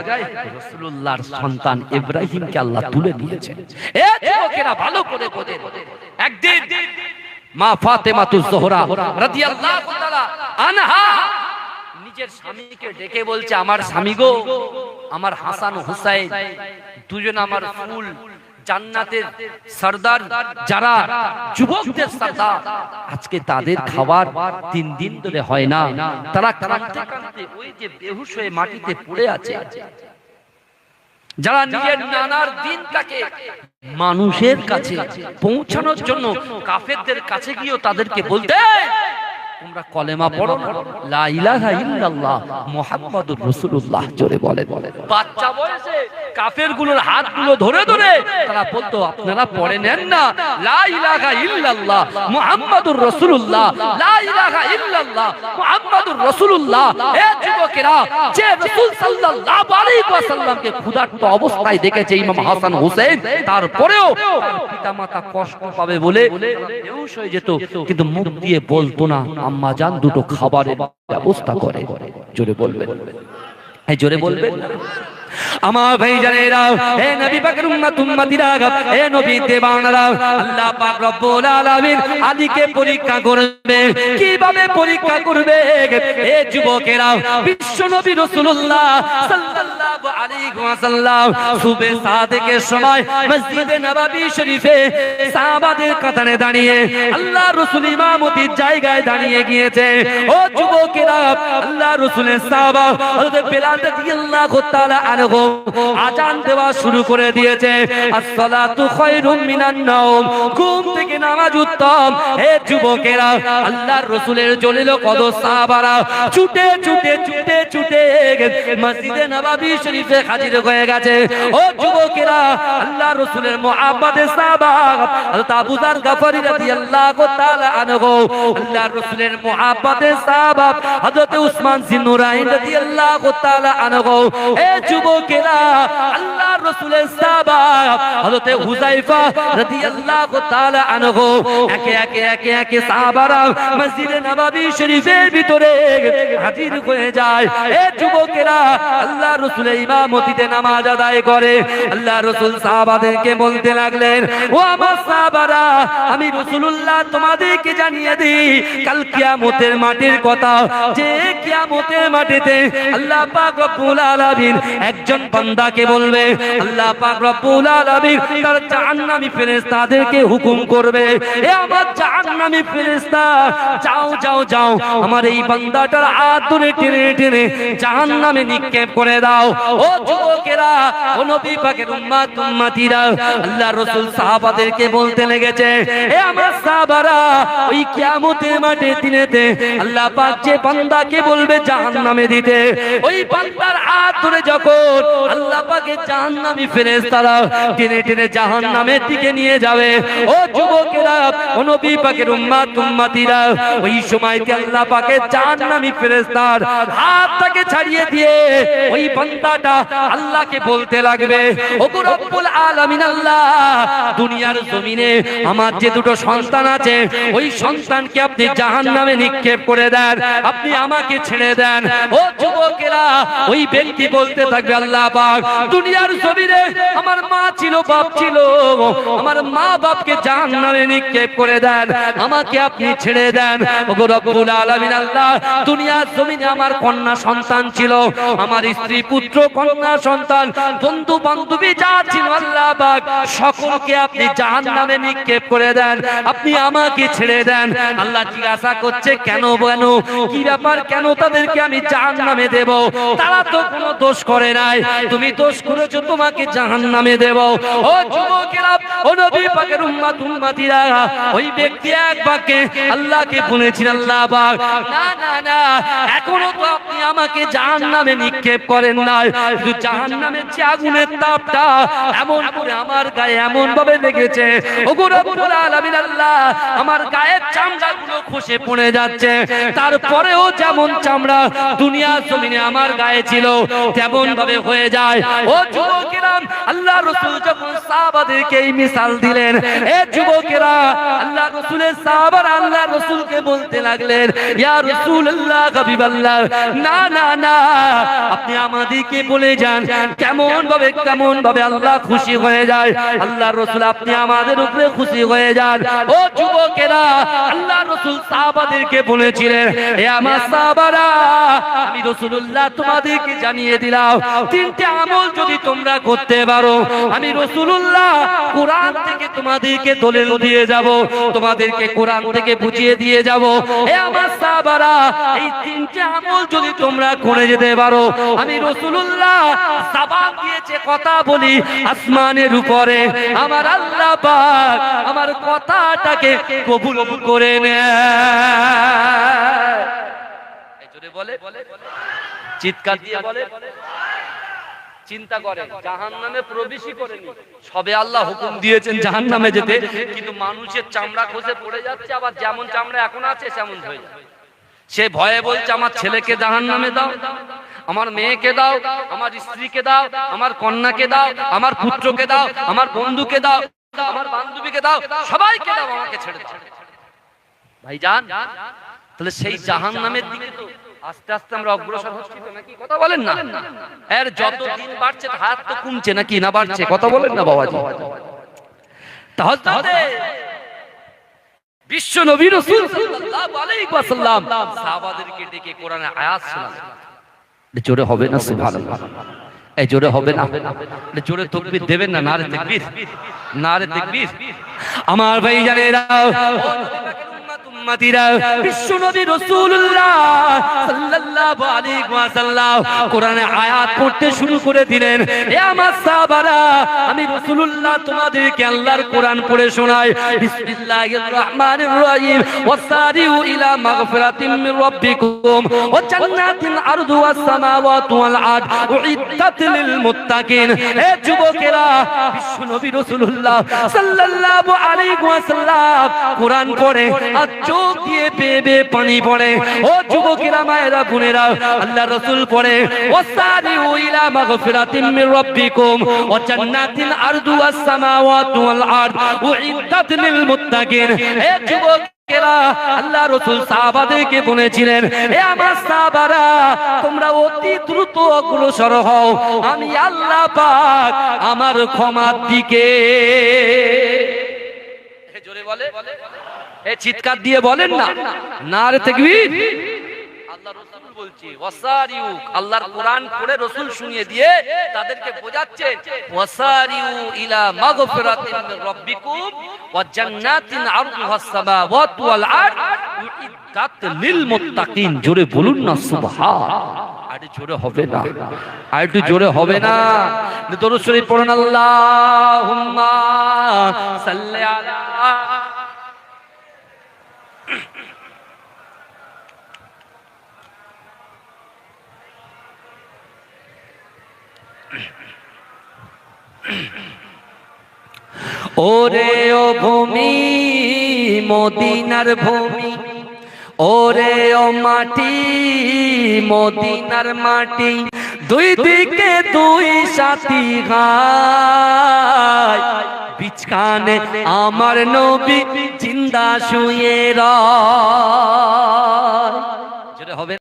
রাসূলুল্লাহর সন্তান ইব্রাহিমকে আল্লাহ তুলে নিয়েছেন। এ যুবকেরা ভালো করে বোঝেন, একদিন মা ফাতেমাতুজ জোহরা রাদিয়াল্লাহু তাআলা আনহা নিজের স্বামীকে ডেকে বলছে, আমার স্বামী গো, আমার হাসান হুসাইন দুজন আমার ফুল, জান্নাতের সরদার, যারা যুবকদের সরদার, আজকে তাদের খাবার 3 দিন ধরে হয় না, তারা কাঁদতে কাঁদতে ওই যে বেহুশ হয়ে মাটিতে পড়ে আছে। যারা নিজের নানার দিনটাকে মানুষের কাছে পৌঁছানোর জন্য কাফেরদের কাছে গিয়েও তাদেরকে বলতে, তোমরা কলেমা পড়ো না, লা ইলাহা ইল্লাল্লাহ মুহাম্মাদুর রাসূলুল্লাহ জোরে বলে। বাচ্চা বয়সে কাফেরগুলোর হাতগুলো ধরে ধরে তারা বলতো, আপনারা পড়ে নেন না লা ইলাহা ইল্লাল্লাহ মুহাম্মাদুর রাসূলুল্লাহ, লা ইলাহা ইল্লাল্লাহ মুহাম্মাদুর রাসূলুল্লাহ। এ যুবকেরা, যে রাসূল সাল্লাল্লাহু আলাইহি ওয়াসাল্লামকে ক্ষুধার্ত অবস্থায় দেখেছে ইমাম হাসান হুসাইন, তারপরেও পিতামাতা কষ্ট পাবে বলে বেহুশ হয়ে যেত, কিন্তু মুখ দিয়ে বলতো না, আম্মা জান দুটো খাবারের ব্যবস্থা করে। জোরে বলবেন, এই জোরে বলবেন। আমার ভাই জানেরা, হে নবী পাকের উম্মত উম্মতিরা, হে নবী দেবানরা, আল্লাহ পাক রব্বুল আলামিন আলীকে পরীক্ষা করবে। কিভাবে পরীক্ষা করবে? হে যুবকেরা, বিশ্ব নবী রাসূলুল্লাহ সাল্লাল্লাহু আলাইহি ওয়াসাল্লাম সুবহে সাদেকের সময় মসজিদে নববী শরীফে সাহাবাদের কাতারে দাঁড়িয়ে আল্লাহ রাসূল ইমামতির জায়গায় দাঁড়িয়ে গিয়েছে। ও যুবকেরা, আল্লাহ রাসূলের সাহাবা হযরত বেলাল রাদিয়াল্লাহু তাআলা আজান দেওয়া শুরু করে দিয়েছে। আসসালাতু খায়রুম মিনান নাওম, ঘুম থেকে নামাজ উত্তম। হে যুবকেরা, আল্লাহর রাসূলের জলিল কদর সাহাবারা ছুটে ছুটে ছুটে ছুটে মসজিদে নববী শরীফে হাজির হয়ে গেছে। ও যুবকেরা, আল্লাহর রাসূলের মুহাব্বতের সাহাবা হযরত আবু যার গফারি রাদিয়াল্লাহু তাআলা আনহু, আল্লাহর রাসূলের মুহাব্বতের সাহাবা হযরত উসমান জিন্নুরাইন রাদিয়াল্লাহু তাআলা আনহু। এ যুবকেরা, আল্লাহর রাসূলের সাহাবা হযরত হুযায়ফা রাদিয়াল্লাহু তাআলা আনহু একে একে সাহাবারা মসজিদে নববী শরীফের ভিতরে হাজির হয়ে যায়। এ যুবকেরা, আল্লাহর রাসূলের ইমামতিতে নামাজ আদায় করে। আল্লাহর রাসূল সাহাবাদেরকে বলতে লাগলেন, ও আমার সাহাবারা, আমি রাসূলুল্লাহ তোমাদেরকে জানিয়ে দিই কাল কিয়ামতের মাঠের কথা, যে কিয়ামতের মাঠেতে আল্লাহ পাক রব্বুল আলামিন একজন বান্দাকে বলবে, আল্লাহ পাক রব্বুল আলামিন তার জাহান্নামী ফেরেশতাদেরকে হুকুম করবে, এ আমার জাহান্নামী ফেরেশতা, যাও যাও যাও, আমার এই বান্দাটার হাত ধরে টেনে টেনে জাহান্নামে নিক্ষেপ করে দাও। ও যুবকেরা, ও নবী পাকের উম্মত উম্মতিরা, আল্লাহর রাসূল সাহাবাদেরকে বলতে লেগেছে, এ আমার সাহাবারা, ওই কিয়ামতের মাঠে দিনেতে আল্লাহ পাক যে বান্দাকে বলবে জাহান্নামে দিতে, ওই বান্দার হাত ধরে যখন আল্লাহ পাকের জাহান্নামী ফেরেশতারা টেনে টেনে জাহান্নামের দিকে নিয়ে যাবে, ও যুবকেরা, ও নবী পাকের উম্মত উম্মতিরা, ওই সময়তে আল্লাহ পাকের জাহান্নামী ফেরেশতার হাতটাকে ছাড়িয়ে দিয়ে ওই বান্দাটা আল্লাহকে বলতে লাগবে, ওগো রব্বুল আলামিন আল্লাহ, দুনিয়ার জমিনে আমার যে দুটো সন্তান আছে, ওই সন্তানকে আপনি জাহান্নামে নিক্ষেপ করে দেন, আপনি আমাকে ছেড়ে দেন। ও যুবকেরা, ওই ব্যক্তি বলতে থাকবে, আল্লাহ পাক, দুনিয়ার জমিনে আমার মা ছিল, বাপ ছিল, আমার মা বাপকে জাহান্নামে নিক্ষেপ করে দেন, আমাকে আপনি ছেড়ে দেন। ওগো রব্বুল আলামিন আল্লাহ, দুনিয়ার জমিনে আমার কন্যা সন্তান সন্তান ছিল, আমার স্ত্রী পুত্র কন্যা সন্তান বন্ধু বান্ধবী যা ছিল আল্লাহ পাক সকলকে আপনি জাহান্নামে নিক্ষেপ করে দেন, আপনি আমাকে ছেড়ে দেন। আল্লাহ জিজ্ঞাসা করছে কেন কেন কি ব্যাপার, কেন তাদেরকে আমি জাহান্নামে দেব? তারা তো কোনো দোষ করে নাই, তুমি দোষ করেছো, তোমাকে জাহান্নামে দেব। ও যুবকেরা, ও নবী পাকের উম্মত উম্মতিরা, ওই ব্যক্তি এক বাক্যে আল্লাহকে বলেছিল আল্লাহ পাক না না না, এখনো তো আপনি আমাকে জাহান্নামে নিক্ষেপ করেন নাই, কিন্তু জাহান্নামের যে আগুনের তাপটা এমন করে আমার গায়ে এমন ভাবে লেগেছে, ওগো রব্বুল আলামিন আল্লাহ, আমার গায়ের চামড়াগুলো খসে পড়ে যাচ্ছে। তারপরেও যেমন চামড়া দুনিয়ার জমিনে আমার গায়ে ছিল তেমন ভাবে হয়ে যায়। ও যুবকেরা, আল্লাহ রাসূল যখন সাহাবাদেরকে এই মিসাল দিলেন, এ যুবকেরা, আল্লাহ রাসূলের সাহাবারা আল্লাহ রাসূলকে বলতে লাগলেন, ইয়া রাসূলুল্লাহ হাবিবাল্লাহ, না না না, আপনি আমাদেরকে বলে যান কেমন ভাবে আল্লাহ খুশি হয়ে যায়। আল্লাহ রাসূল আপনি আমাদের উপরে খুশি হয়ে যান। ও যুবকেরা, আল্লাহ রাসূল সাহাবাদেরকে বলেছিলেন, হে আমার সাহাবারা, আমি রাসূলুল্লাহ তোমাদেরকে জানিয়ে দিলাম, তিনটে আমল যদি তোমরা করতে পারো, আমি রাসূলুল্লাহ কোরআন থেকে তোমাদেরকে দলিল দিয়ে যাব, তোমাদেরকে কোরআন থেকে বুঝিয়ে দিয়ে যাব। হে আমার সাহাবারা, এই তিনটে আমল যদি তোমরা করে যেতে পারো, আমি রাসূলুল্লাহ জবান দিয়েছে কথা বলি আসমানের উপরে, আমার আল্লাহ পাক আমার কথাটাকে কবুল করে নেয়। এই জোরে বলে, চিৎকার দিয়ে বলে, চিন্তা করে জাহান্নামে প্রবেশই করেনি, সবে আল্লাহ হুকুম দিয়েছেন জাহান্নামে যেতে, কিন্তু মানুষের চামড়া খসে পড়ে যাচ্ছে, আবার যেমন চামড়া এখন আছে তেমন হয়ে যাবে। সে ভয়ে বলছে আমার ছেলেকে জাহান্নামে দাও, আমার মেয়েকে দাও, আমার স্ত্রীকে দাও, আমার কন্যাকে দাও, আমার পুত্রকে দাও, আমার বন্ধুকে দাও, আমার বান্ধবীকে দাও, সবাইকে দাও, আমাকে ছেড়ে দাও। ভাইজান, তাহলে সেই জাহান্নামের দিকে তো আস্তে আস্তে আমরা অগ্রসর হচ্ছি তো নাকি? কথা বলেন না? এর যত দিন বাড়ছে হাত তো কমছে নাকি না বাড়ছে? কথা বলেন না বাবাজি? তাহলে বিশ্ব নবী রাসূল সাল্লাল্লাহু আলাইহি ওয়াসাল্লাম সাহাবাদেরকে ডেকে কোরআনের আয়াত শোনালেন। জোরে হবে না সুবহানাল্লাহ? এই জোরে হবে না? জোরে তাকবীর দেবেন না? নারে তাকবীর, নারে তাকবীর। আমার ভাইজানেরা, বিশ্বনবী রাসূলুল্লাহ সাল্লাল্লাহু আলাইহি ওয়াসাল্লাম কোরআনের আয়াত পড়তে শুরু করে দিলেন। হে আমার সাহাবারা, আমি রাসূলুল্লাহ তোমাদেরকে আল্লাহর কোরআন পড়ে শোনাই। বিসমিল্লাহির রহমানির রহিম, ওয়াসারিউ ইলা মাগফিরাতিম মির রাব্বিকুম ওয়া জান্নাতিন আরদুহাস সামাওয়াতু ওয়াল আরদ উইদ্দাত লিল মুত্তাকিন। হে যুবকেরা, বিশ্বনবী রাসূলুল্লাহ সাল্লাল্লাহু আলাইহি ওয়াসাল্লাম কোরআন পড়ে আর চোখ দিয়ে বেয়ে পানি পড়ে। ও যুবকেরা, মায়েরা, বোনেরা, আল্লাহ রাসূল পড়ে ওয়াসারিউ ইলা মাগফিরাতিম মির রাব্বিকুম ওয়া জান্নাতিন আরদুহাস সামাওয়াতু ওয়াল আরদ উইদ্দাত লিল মুত্তাকিন। হে যুবকেরা, আল্লাহ রাসূল সাহাবাদেরকে বলেছিলেন, হে আমার সাহাবারা, তোমরা অতি দ্রুত অগ্রসর হও, আমি আল্লাহ পাক আমার ক্ষমার দিকে। জোরে বলে, এই চিৎকার দিয়ে বলেন না, নারে তাকবীর। আল্লাহ রাসূল বলছে ওয়াসারিউ, আল্লাহর কোরআন পড়ে রাসূল শুনিয়ে দিয়ে তাদেরকে বোঝাচ্ছেন, ওয়াসারিউ ইলা মাগফিরাতিন মির রাব্বিকুম ওয়া জান্নাতিন আরদুহাস সামাওয়াতু ওয়াল আরদ উইদ্দাত লিল মুত্তাকিন। জোরে বলুন না সুবহান। আর জোরে হবে না? আর একটু জোরে হবে না? দরুদ শরীফ পড়ুন, আল্লাহুম্মা সাল্লি আলা। ওরে ও ভূমি, মদিনার ভূমি, ওরে ও মাটি, মদিনার মাটি, দুই দিকে দুই সাথী গায়, বিছখানে আমার নবী জিন্দা শুয়ে রয়। যেটা হবে